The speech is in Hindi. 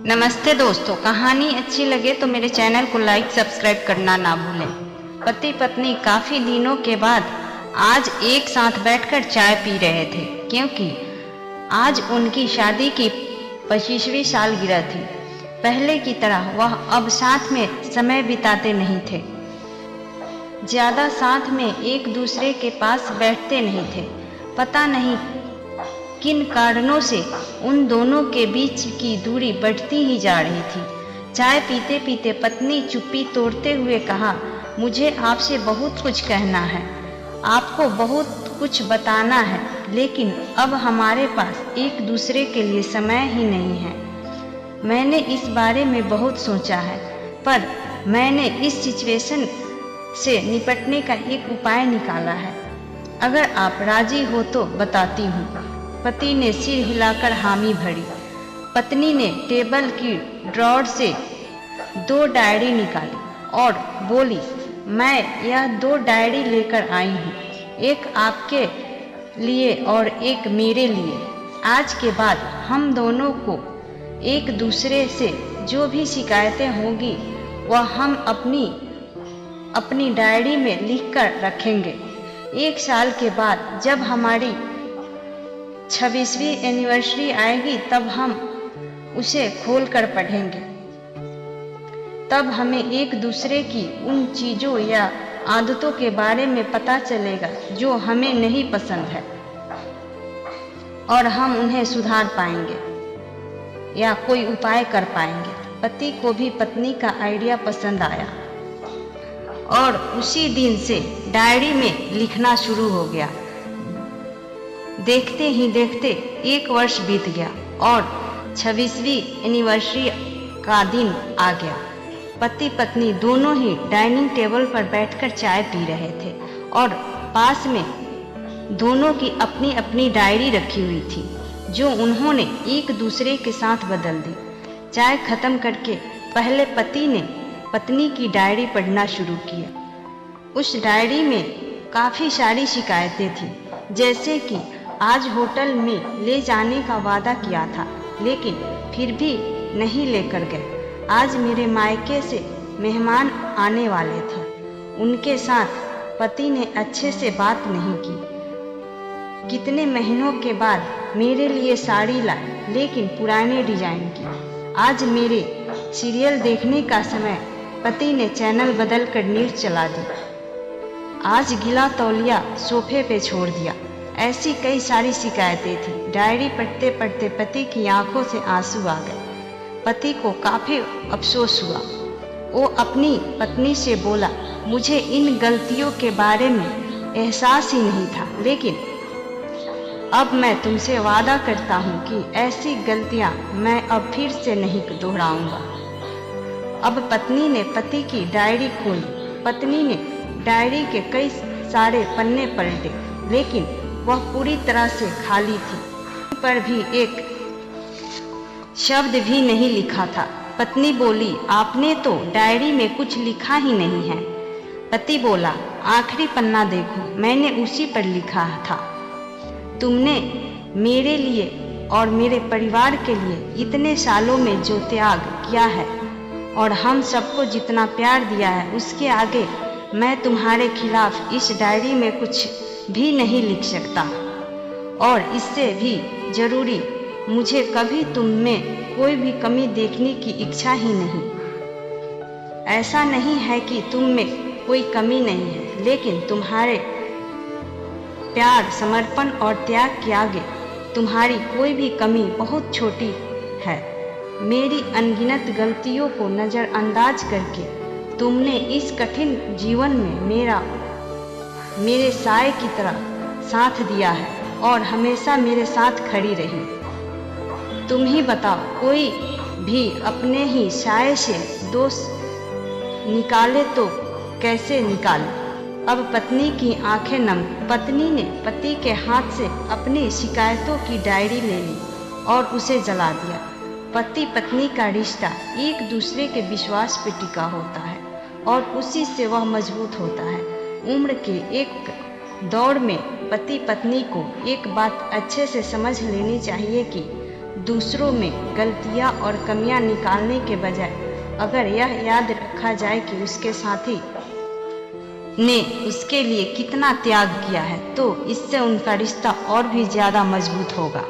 नमस्ते दोस्तों, कहानी अच्छी लगे तो मेरे चैनल को लाइक सब्सक्राइब करना ना भूलें। पति पत्नी काफ़ी दिनों के बाद आज एक साथ बैठकर चाय पी रहे थे, क्योंकि आज उनकी शादी की 25वीं सालगिरह थी। पहले की तरह वह अब साथ में समय बिताते नहीं थे, ज़्यादा साथ में एक दूसरे के पास बैठते नहीं थे। पता नहीं किन कारणों से उन दोनों के बीच की दूरी बढ़ती ही जा रही थी। चाय पीते पीते पत्नी चुप्पी तोड़ते हुए कहा, मुझे आपसे बहुत कुछ कहना है, आपको बहुत कुछ बताना है, लेकिन अब हमारे पास एक दूसरे के लिए समय ही नहीं है। मैंने इस बारे में बहुत सोचा है, पर मैंने इस सिचुएशन से निपटने का एक उपाय निकाला है। अगर आप राजी हो तो बताती हूँ। पति ने सिर हिलाकर हामी भरी। पत्नी ने टेबल की ड्रॉर से 2 डायरी निकाली और बोली, मैं यह 2 डायरी लेकर आई हूँ, एक आपके लिए और एक मेरे लिए। आज के बाद हम दोनों को एक दूसरे से जो भी शिकायतें होंगी वह हम अपनी डायरी में लिखकर रखेंगे। 1 साल के बाद जब हमारी 26वीं एनिवर्सरी आएगी तब हम उसे खोलकर पढ़ेंगे। तब हमें एक दूसरे की उन चीज़ों या आदतों के बारे में पता चलेगा जो हमें नहीं पसंद है, और हम उन्हें सुधार पाएंगे या कोई उपाय कर पाएंगे। पति को भी पत्नी का आइडिया पसंद आया और उसी दिन से डायरी में लिखना शुरू हो गया। देखते ही देखते 1 वर्ष बीत गया और 26वीं एनिवर्सरी का दिन आ गया। पति पत्नी दोनों ही डाइनिंग टेबल पर बैठकर चाय पी रहे थे और पास में दोनों की अपनी अपनी डायरी रखी हुई थी, जो उन्होंने एक दूसरे के साथ बदल दी। चाय खत्म करके पहले पति ने पत्नी की डायरी पढ़ना शुरू किया। उस डायरी में काफ़ी सारी शिकायतें थी, जैसे कि आज होटल में ले जाने का वादा किया था, लेकिन फिर भी नहीं लेकर गए। आज मेरे मायके से मेहमान आने वाले थे, उनके साथ पति ने अच्छे से बात नहीं की। कितने महीनों के बाद मेरे लिए साड़ी लाए, लेकिन पुराने डिजाइन की। आज मेरे सीरियल देखने का समय, पति ने चैनल बदल कर न्यूज़ चला दी। आज गीला तौलिया सोफे पे छोड़ दिया। ऐसी कई सारी शिकायतें थी। डायरी पढ़ते पढ़ते पति की आंखों से आंसू आ गए। पति को काफ़ी अफसोस हुआ। वो अपनी पत्नी से बोला, मुझे इन गलतियों के बारे में एहसास ही नहीं था, लेकिन अब मैं तुमसे वादा करता हूँ कि ऐसी गलतियाँ मैं अब फिर से नहीं दोहराऊंगा। अब पत्नी ने पति की डायरी खोली। पत्नी ने डायरी के कई सारे पन्ने पलटे, लेकिन वह पूरी तरह से खाली थी। पर भी एक शब्द भी नहीं लिखा था। पत्नी बोली, आपने तो डायरी में कुछ लिखा ही नहीं है। पति बोला, आखिरी पन्ना देखो, मैंने उसी पर लिखा था, तुमने मेरे लिए और मेरे परिवार के लिए इतने सालों में जो त्याग किया है और हम सबको जितना प्यार दिया है, उसके आगे मैं तुम्हारे खिलाफ इस डायरी में कुछ भी नहीं लिख सकता, और इससे भी जरूरी, मुझे कभी तुम में कोई भी कमी देखने की इच्छा ही नहीं। ऐसा नहीं है कि तुम में कोई कमी नहीं है, लेकिन तुम्हारे प्यार, समर्पण और त्याग के आगे तुम्हारी कोई भी कमी बहुत छोटी है। मेरी अनगिनत गलतियों को नज़रअंदाज करके तुमने इस कठिन जीवन में मेरे साए की तरह साथ दिया है और हमेशा मेरे साथ खड़ी रही। तुम ही बताओ, कोई भी अपने ही साए से दोष निकाले तो कैसे निकाले। अब पत्नी की आंखें नम। पत्नी ने पति के हाथ से अपनी शिकायतों की डायरी ले ली और उसे जला दिया। पति पत्नी का रिश्ता एक दूसरे के विश्वास पर टिका होता है और उसी से वह मजबूत होता है। उम्र के एक दौर में पति पत्नी को एक बात अच्छे से समझ लेनी चाहिए कि दूसरों में गलतियां और कमियां निकालने के बजाय अगर यह याद रखा जाए कि उसके साथी ने उसके लिए कितना त्याग किया है, तो इससे उनका रिश्ता और भी ज्यादा मजबूत होगा।